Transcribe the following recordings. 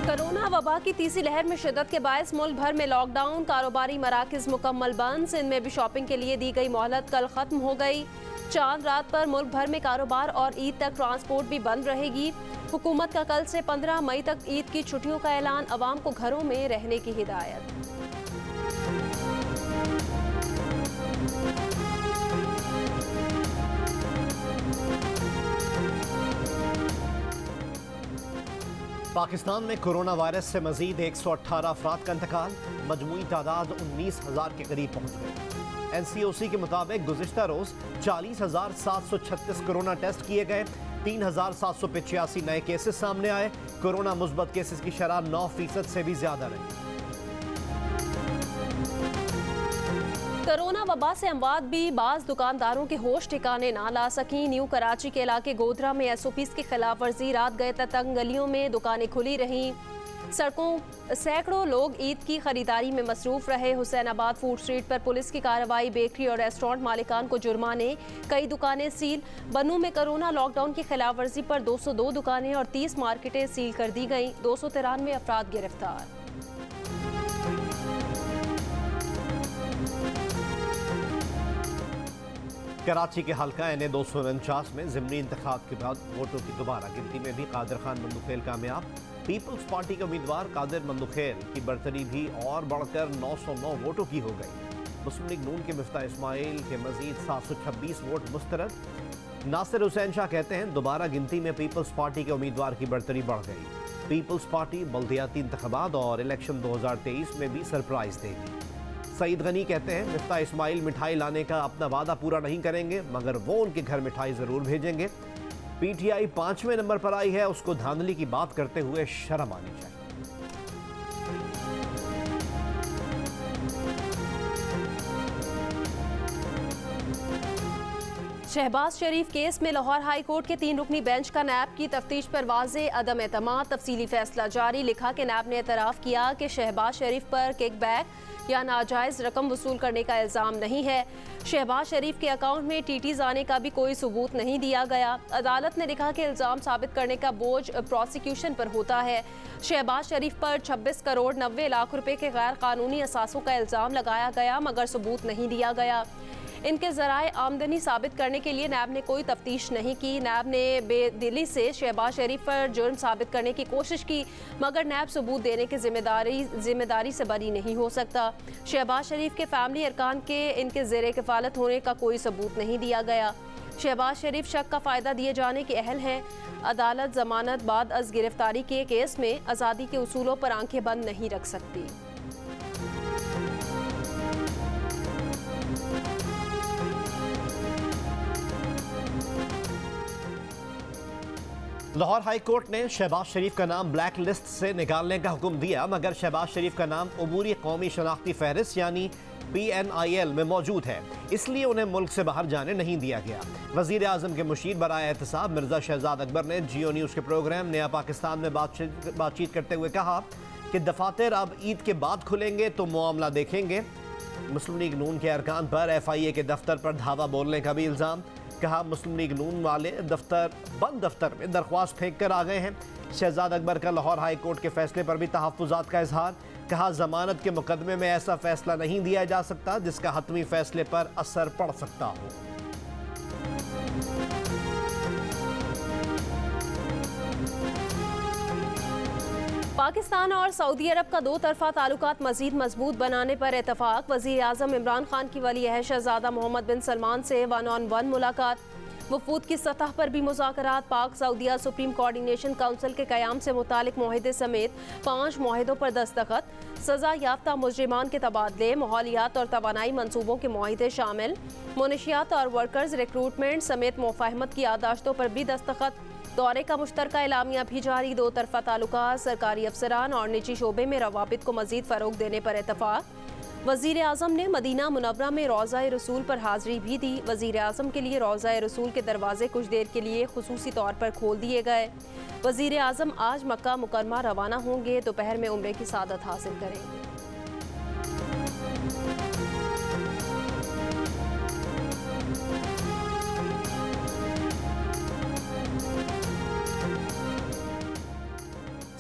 Corona वबा की तीसरी लहर में शिद्दत के बायस मुल्क भर में लॉकडाउन, कारोबारी मराकज मुकम्मल बंद। सिंध में भी शॉपिंग के लिए दी गई मोहलत कल खत्म हो गई। चांद रात पर मुल्क भर में कारोबार और ईद तक ट्रांसपोर्ट भी बंद रहेगी। हुकूमत का कल से 15 मई तक ईद की छुट्टियों का ऐलान, अवाम को घरों में रहने की हिदायत। पाकिस्तान में कोरोना वायरस से मजीद 118 अफराद का इंतकाल, मजमूई तादाद 19,000 के करीब पहुँच गई। NCOC के मुताबिक गुज़िश्ता रोज़ 40,736 कोरोना टेस्ट किए गए, 3,785 नए केसेस सामने आए। कोरोना मुस्बत केसेस की शरह 9% से भी ज्यादा रही। कोरोना वबा से अमवात भी बाज़ दुकानदारों के होश ठिकाने ना ला सकी। न्यू कराची के इलाके गोधरा में SOPs की खिलाफ वर्जी, रात गए तंग गलियों में दुकानें खुली रहीं। सड़कों सैकड़ों लोग ईद की खरीदारी में मसरूफ रहे। हुसैनाबाद फूड स्ट्रीट पर पुलिस की कार्रवाई, बेकरी और रेस्टोरेंट मालिकान को जुर्माने, कई दुकानें सील। बनू में कोरोना लॉकडाउन की खिलाफ वर्जी पर 202 दुकानें और 30 मार्केटें सील कर दी गईं। 293 अफराद गिरफ्तार। कराची के हल्का NA 249 में ज़िमनी इंतखाब के बाद वोटों की दोबारा गिनती में भी कादिर खान मंदुखेल कामयाब। पीपल्स पार्टी के उम्मीदवार कादिर मंदुखेल की बरतरी भी और बढ़कर 909 वोटों की हो गई। मुस्लिम लीग नून के मिफ्ता इस्माइल के मजीद 726 वोट मुस्तरद। नासिर हुसैन शाह कहते हैं दोबारा गिनती में पीपल्स पार्टी के उम्मीदवार की बरतरी बढ़ गई। पीपल्स पार्टी बल्दियाती इंतखाबात और इलेक्शन 2023 में भी सरप्राइज देगी। सईद गनी कहते हैं मिफ्ता इस्माइल मिठाई लाने का अपना वादा पूरा नहीं करेंगे, मगर वो उनके घर मिठाई जरूर भेजेंगे। PTI 5वें नंबर पर आई है, उसको धांधली की बात करते हुए शर्म आनी चाहिए। शहबाज शरीफ केस में लाहौर हाई कोर्ट के 3 रुकनी बेंच का नैब की तफ्तीश पर वाज़े अदम एतमाद, तफसीली फैसला जारी। लिखा कि नैब ने एतराफ़ किया कि शहबाज शरीफ पर किकबैक या नाजायज़ रकम वसूल करने का इल्ज़ाम नहीं है। शहबाज शरीफ के अकाउंट में TTs आने का भी कोई सबूत नहीं दिया गया। अदालत ने लिखा कि इल्ज़ाम साबित करने का बोझ प्रोसिक्यूशन पर होता है। शहबाज शरीफ पर 26 करोड़ 90 लाख रुपए के गैर कानूनी असासों का इल्ज़ाम लगाया गया, मगर सबूत नहीं दिया गया। इनके ज़राए आमदनी साबित करने के लिए नैब ने कोई तफ्तीश नहीं की। नैब ने बेदिली से शहबाज शरीफ पर जुर्म साबित करने की कोशिश की, मगर नैब सबूत देने की जिम्मेदारी से बरी नहीं हो सकता। शहबाज शरीफ के फैमिली अरकान के इनके ज़ेरे किफ़ालत होने का कोई सबूत नहीं दिया गया। शहबाज शरीफ शक का फ़ायदा दिए जाने के अहल हैं। अदालत ज़मानत बाद अज़ गिरफ्तारी के केस में आज़ादी के उसूलों पर आंखें बंद नहीं रख सकती। लाहौर हाई कोर्ट ने शहबाज शरीफ का नाम ब्लैक लिस्ट से निकालने का हुक्म दिया, मगर शहबाज शरीफ का नाम अबूरी कौमी शनाख्ती फहरिस्त यानी PNIL में मौजूद है, इसलिए उन्हें मुल्क से बाहर जाने नहीं दिया गया। वज़ीर आज़म के मुशीर बराए एहतसाब मिर्ज़ा शहजाद अकबर ने जियो न्यूज़ के प्रोग्राम नया पाकिस्तान में बातचीत करते हुए कहा कि दफातर अब ईद के बाद खुलेंगे तो मामला देखेंगे। मुस्लिम लीग नून के अरकान पर FIA के दफ्तर पर धावा बोलने का भी इल्ज़ाम। कहा मुस्लिम लीग नून वाले बंद दफ्तर में दरख्वास्त फेंक कर आ गए हैं। शहजाद अकबर का लाहौर हाई कोर्ट के फैसले पर भी तहफ़्फ़ुज़ात का इजहार। कहा जमानत के मुकदमे में ऐसा फैसला नहीं दिया जा सकता जिसका हतमी फैसले पर असर पड़ सकता हो। पाकिस्तान और सऊदी अरब का 2 तरफ़ा ताल्लुकात मज़ीद मजबूत बनाने पर इतफ़ाक़। वज़ीर आज़म इमरान खान की वली अहद शहज़ादा मोहम्मद बिन सलमान से 1-on-1 मुलाकात। वफूद की सतह पर भी मुज़ाकरात। पाक सऊदिया सुप्रीम कोऑर्डिनेशन काउंसिल के क़याम से मुतालिक मुआहदे समेत 5 मुआहदों पर दस्तखत। सज़ा याफ्ता मुजरिमान के तबादले, माहौलियात और तवानाई मनसूबों के मुआहदे शामिल। मुनशियात और वर्कर्स रिक्रूटमेंट समेत मुफ़ाहमत की यादाश्तों पर भी दस्तखत। दौरे का मुश्तरका एलामिया भी जारी। 2 तरफ़ा ताल्लुकात, सरकारी अफसरान और निजी शोबे में रवाबित को मज़ीद फ़रोग़ देने पर इत्तफ़ाक़। वज़ीर आज़म ने मदीना मुनव्वरा में रोज़ा रसूल पर हाज़िरी भी दी। वज़ीर आज़म के लिए रोज़ा रसूल के दरवाजे कुछ देर के लिए खुसूसी तौर पर खोल दिए गए। वज़ीर आज़म आज मक्का मुकरमा रवाना होंगे, दोपहर में उम्रे की सादत हासिल करेंगे।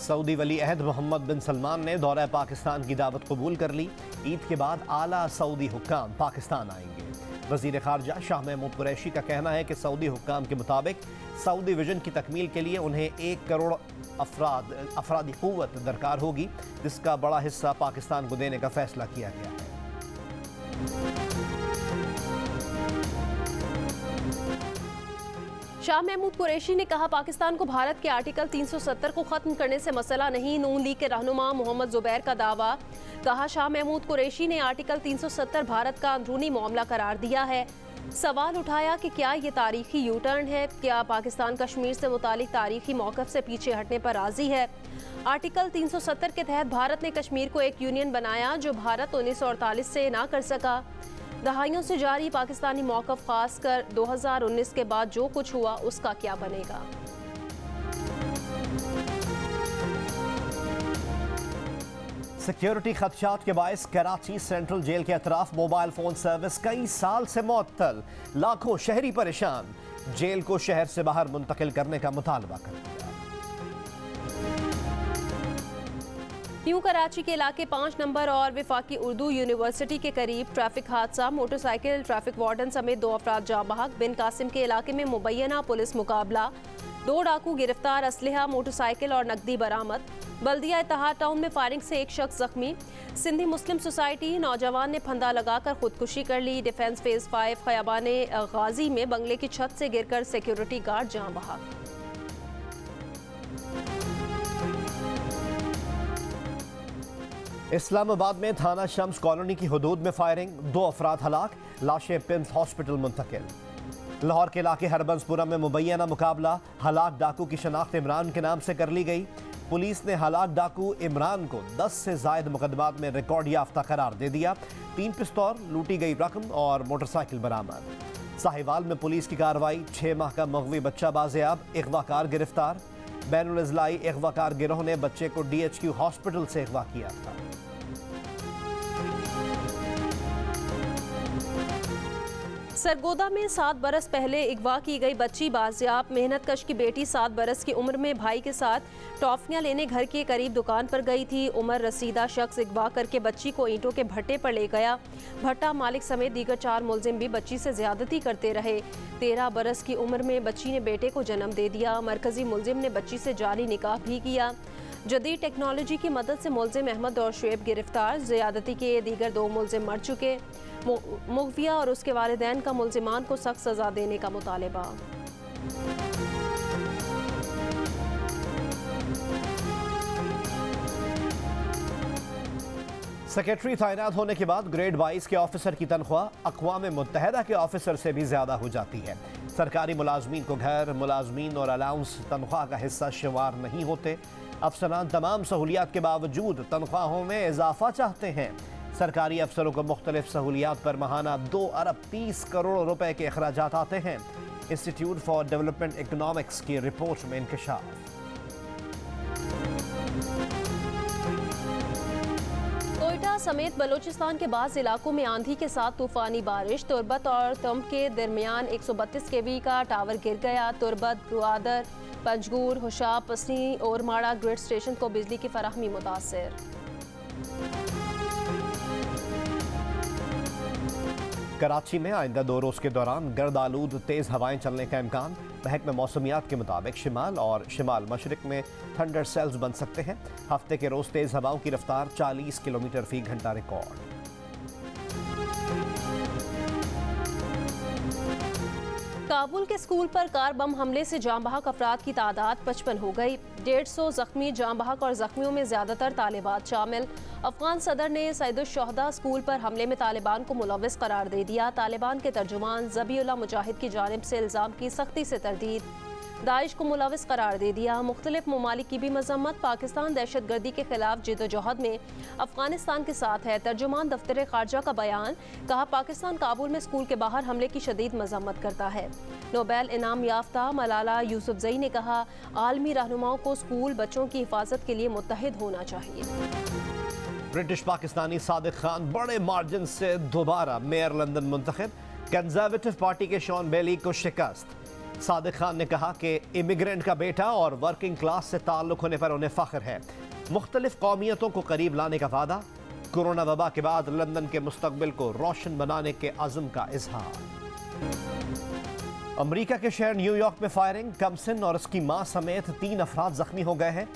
सऊदी वली अहद मोहम्मद बिन सलमान ने दौरा पाकिस्तान की दावत कबूल कर ली। ईद के बाद आला सऊदी हुक्काम पाकिस्तान आएंगे। वज़ीर ख़ारजा शाह महमूद कुरैशी का कहना है कि सऊदी हुक्काम के मुताबिक सऊदी विजन की तकमील के लिए उन्हें 1 करोड़ अफरादी क़ुव्वत दरकार होगी, जिसका बड़ा हिस्सा पाकिस्तान को देने का फैसला किया गया है। शाह महमूद कुरैशी ने कहा, पाकिस्तान को भारत के आर्टिकल 370 को खत्म करने से मसला नहीं। नून लीग के रहनुमा मोहम्मद जुबैर का दावा। कहा, शाह महमूद कुरैशी ने आर्टिकल 370 भारत का अंदरूनी मामला करार दिया है। सवाल उठाया कि क्या ये तारीखी यू टर्न है? क्या पाकिस्तान कश्मीर से मुतालिक तारीखी मौक़िफ़ से पीछे हटने पर राज़ी है? आर्टिकल 370 के तहत भारत ने कश्मीर को एक यूनियन बनाया जो भारत 1948 से ना कर सका। दहाइयों से जारी पाकिस्तानी मौक़िफ़, खासकर 2019 के बाद जो कुछ हुआ उसका क्या बनेगा? सिक्योरिटी खदशात के बायस कराची सेंट्रल जेल के अतराफ मोबाइल फोन सर्विस कई साल से मुअत्तल। लाखों शहरी परेशान। जेल को शहर से बाहर मुंतकिल करने का मुतालबा कर दिया। न्यू कराची के इलाके 5 नंबर और विफाकी उर्दू यूनिवर्सिटी के करीब ट्रैफिक हादसा। मोटरसाइकिल ट्रैफिक वार्डन समेत 2 अफराद जाँ बहक। बिन कासिम के इलाके में मुबैना पुलिस मुकाबला। 2 डाकू गिरफ्तार। असलहा, मोटरसाइकिल और नकदी बरामद। बल्दिया इत्तेहाद टाउन में फायरिंग से 1 शख्स जख्मी। सिंधी मुस्लिम सोसाइटी नौजवान ने फंदा लगाकर खुदकुशी कर ली। डिफेंस फेज 5 खयाबाने गाजी में बंगले की छत से गिरकर सिक्योरिटी गार्ड जाँ बहक। इस्लामाबाद में थाना शम्स कॉलोनी की हदूद में फायरिंग। 2 अफराद हलाक। लाशें पिम्स हॉस्पिटल मुंतकिल। लाहौर के इलाके हरबंसपुरा में मुबैना मुकाबला। हलाक डाकू की शनाख्त इमरान के नाम से कर ली गई। पुलिस ने हलाक डाकू इमरान को 10 से ज़ायद मुकदमात में रिकॉर्ड याफ्ता करार दे दिया। 3 पिस्तौल, लूटी गई रकम और मोटरसाइकिल बरामद। साहिवाल में पुलिस की कार्रवाई। 6 माह का मगवी बच्चा बाजियाब। अगवाकार गिरफ्तार। बैनुल इज़लाई अगवाकार गिरोह ने बच्चे को DHQ हॉस्पिटल से अगवा किया था। सरगोदा में 7 बरस पहले अगवा की गई बच्ची बाजियाब। मेहनत कश की बेटी 7 बरस की उम्र में भाई के साथ टॉफियां लेने घर के करीब दुकान पर गई थी। उमर रसीदा शख्स अगवा करके बच्ची को ईंटों के भट्टे पर ले गया। भट्टा मालिक समेत दीगर 4 मुलजिम भी बच्ची से ज्यादती करते रहे। 13 बरस की उम्र में बच्ची ने बेटे को जन्म दे दिया। मरकजी मुलजिम ने बच्ची से जाली निकाह भी किया। जदीद टेक्नोलॉजी की मदद से मुलजिम अहमद और शुएब गिरफ्तार। ज़्यादती के दीगर 2 मुलजिम मर चुके। मुगविया और उसके वालिदैन का मुलजिमान को सख्त सजा देने का मुतालबा। सेक्रेटरी तैनात होने के बाद ग्रेड 22 के ऑफिसर की तनख्वाह अक़वाम मुत्तहिदा के ऑफिसर से भी ज़्यादा हो जाती है। सरकारी मुलाजमीन को घर, मुलाजमीन और अलाउंस तनख्वाह का हिस्सा शुमार नहीं होते। अफसरान तमाम सहूलियात के बावजूद तनख्वाहों में इजाफा चाहते हैं। सरकारी अफसरों को मुख्तलिफ सहूलियात पर माहाना 2 अरब 30 करोड़ रुपए के अखराजात आते हैं। इंस्टीट्यूट फॉर डेवलपमेंट इकनॉमिक्स की रिपोर्ट में इंकशाफ। कोयटा समेत बलोचिस्तान के बाज़ इलाकों में आंधी के साथ तूफानी बारिश। तुरबत और तम के दरमियान 132 kV का टावर गिर गया। तुरबत, ग्वादर, पंजगूर, हुशाब, पसनी और माड़ा ग्रिड स्टेशन को बिजली की फराहमी मुतासर। कराची में आइंदा 2 रोज़ के दौरान गर्द आलूद तेज़ हवाएं चलने का इम्कान। महकमे मौसमियात के मुताबिक शिमाल और शिमाल मशरिक में थंडर सेल्स बन सकते हैं। हफ्ते के रोज़ तेज़ हवाओं की रफ्तार 40 किलोमीटर फी घंटा रिकॉर्ड। काबुल के स्कूल पर कार बम हमले से जाँ बहक अफराद की तादाद 55 हो गई। 150 जख्मी। जाँ बहक और जख्मियों में ज़्यादातर तालिबात शामिल। अफगान सदर ने सईदुश्शुहदा स्कूल पर हमले में तालिबान को मुलव्विस करार दे दिया। तालिबान के तर्जुमान ज़बीउल्लाह मुजाहिद की जानिब से इल्ज़ाम की सख्ती से तरदीद। दाइश को मुलव्विस करार दे दिया। मुख्तलिफ ममालिक की भी मजम्मत। पाकिस्तान दहशत गर्दी के खिलाफ जिद्दोजहद में अफगानिस्तान के साथ है। तर्जुमान दफ्तर खारजा का बयान। कहा, पाकिस्तान काबुल में स्कूल के बाहर हमले की शदीद मजम्मत करता है। नोबेल इनाम याफ्ता मलाला यूसुफजई ने कहा, आलमी रहनुमाओं को स्कूल बच्चों की हिफाजत के लिए मुत्तहिद होना चाहिए। ब्रिटिश पाकिस्तानी सादिक खान बड़े मार्जिन से दोबारा मेयर लंदन मुंतखब। कंजर्वेटिव पार्टी के शॉन बेली को शिकस्त। सादिक खान ने कहा कि इमिग्रेंट का बेटा और वर्किंग क्लास से ताल्लुक होने पर उन्हें फख्र है। मुख्तलिफ कौमियतों को करीब लाने का वादा। कोरोना वबा के बाद लंदन के मुस्तकबिल को रोशन बनाने के अज़्म का इजहार। अमरीका के शहर न्यूयॉर्क में फायरिंग, कमसिन और उसकी मां समेत 3 अफराद जख्मी हो गए हैं।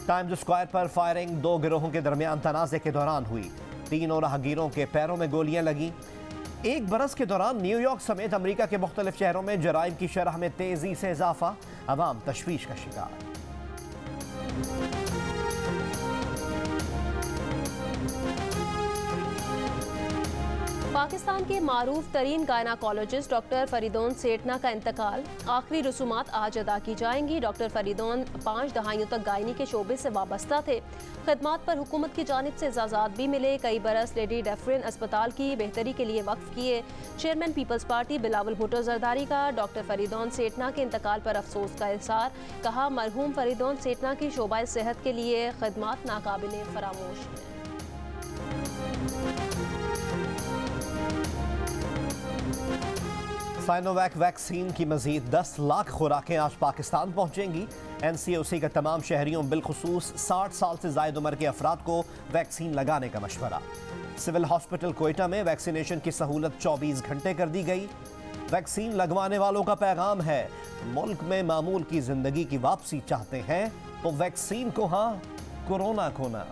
टाइम्स स्क्वायर पर फायरिंग 2 गिरोहों के दरमियान तनाज़े के दौरान हुई। 3 राहगीरों के पैरों में गोलियां लगी। एक बरस के दौरान न्यूयॉर्क समेत अमरीका के मुख्तलिफ शहरों में जराइम की शरह में तेजी से इजाफा, अवाम तशवीश का शिकार। पाकिस्तान के मारूफ तरीन गायनाकोलॉजिस्ट डॉक्टर फरीदौन सेठना का इंतकाल। आखिरी रसूमात आज अदा की जाएंगी। डॉक्टर फरीदौन 5 दहाइयों तक गायनी के शोबे से वाबस्ता थे। खदमात पर हुकूमत की जानिब से इजाज़ात भी मिले। कई बरस लेडी डेफरिन अस्पताल की बेहतरी के लिए वक्फ किए। चेयरमैन पीपल्स पार्टी बिलावल भुट्टो जरदारी का डॉक्टर फरीदौन सेठना के इंतकाल पर अफसोस का इज़हार। कहा, मरहूम फरीदौन सेठना की शोबा सेहत के लिए खदमात नाकाबिले फरामोश हैं। साइनोवैक वैक्सीन की मजीद 10 लाख खुराकें आज पाकिस्तान पहुंचेंगी। NCOC का तमाम शहरियों बिलखुसूस 60 साल से ज़ायद उम्र के अफराद को वैक्सीन लगाने का मशवरा। सिविल हॉस्पिटल कोयटा में वैक्सीनेशन की सहूलत 24 घंटे कर दी गई। वैक्सीन लगवाने वालों का पैगाम है, मुल्क में मामूल की जिंदगी की वापसी चाहते हैं तो वैक्सीन को हाँ, कोरोना को ना।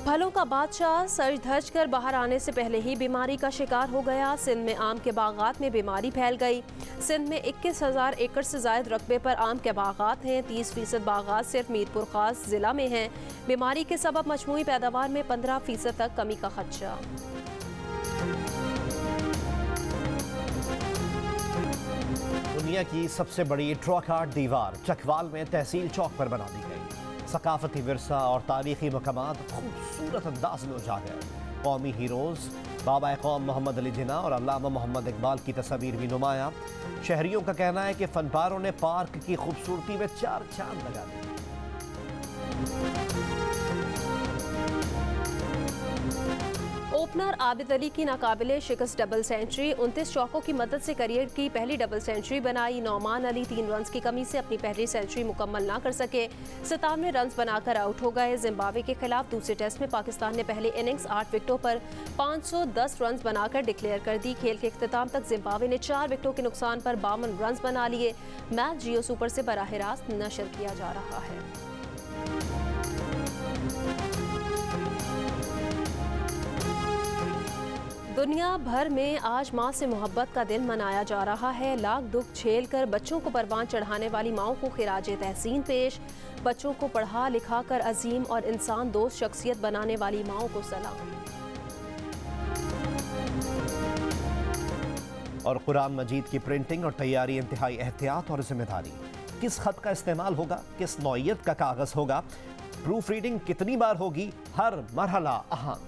फलों का बादशाह सज धज कर बाहर आने से पहले ही बीमारी का शिकार हो गया। सिंध में आम के बागात में बीमारी फैल गई। सिंध में 21,000 एकड़ से ज़ायद रकबे पर आम के बागात हैं। 30% बागात सिर्फ मीरपुर खास ज़िला में हैं। बीमारी के सबब मजमूई पैदावार में 15% तक कमी का खदशा। दुनिया की सबसे बड़ी ट्रॉक आर्ट दीवार चकवाल में तहसील चौक पर बना दी गई। सकाफती विरसा और तारीखी मकामात खूबसूरत अंदाज में उजागर। कौमी हीरोज़ बाबा कौम मोहम्मद अली जिन्ना और अल्लामा मोहम्मद इकबाल की तस्वीर भी नुमाया। शहरियों का कहना है कि फनपारों ने पार्क की खूबसूरती में 4 चांद लगा दिए। ओपनर आबिद अली की नाकाबिले शिकस्त डबल सेंचुरी। 29 चौकों की मदद से करियर की पहली डबल सेंचुरी बनाई। नौमान अली 3 रन्स की कमी से अपनी पहली सेंचुरी मुकम्मल ना कर सके। 97 रन्स बनाकर आउट हो गए। जिम्बाब्वे के खिलाफ दूसरे टेस्ट में पाकिस्तान ने पहले इनिंग्स 8 विकेटों पर 510 रन्स बनाकर डिक्लेयर कर दी। खेल के इख्तिताम तक जिम्बाब्वे ने 4 विकेटों के नुकसान पर 52 रन्स बना लिए। मैच जियो सुपर से बराह रास्त नशर किया जा रहा है। दुनिया भर में आज माँ से मोहब्बत का दिन मनाया जा रहा है। लाख दुख झेल कर बच्चों को परवान चढ़ाने वाली माओं को खिराजे तहसीन पेश। बच्चों को पढ़ा लिखा कर अजीम और इंसान दोस्त शख्सियत बनाने वाली माओं को सलाम। और कुरान मजीद की प्रिंटिंग और तैयारी इंतहाई एहतियात और जिम्मेदारी। किस खत का इस्तेमाल होगा, किस नौइयत का कागज होगा, प्रूफ रीडिंग कितनी बार होगी, हर मरहला अहम।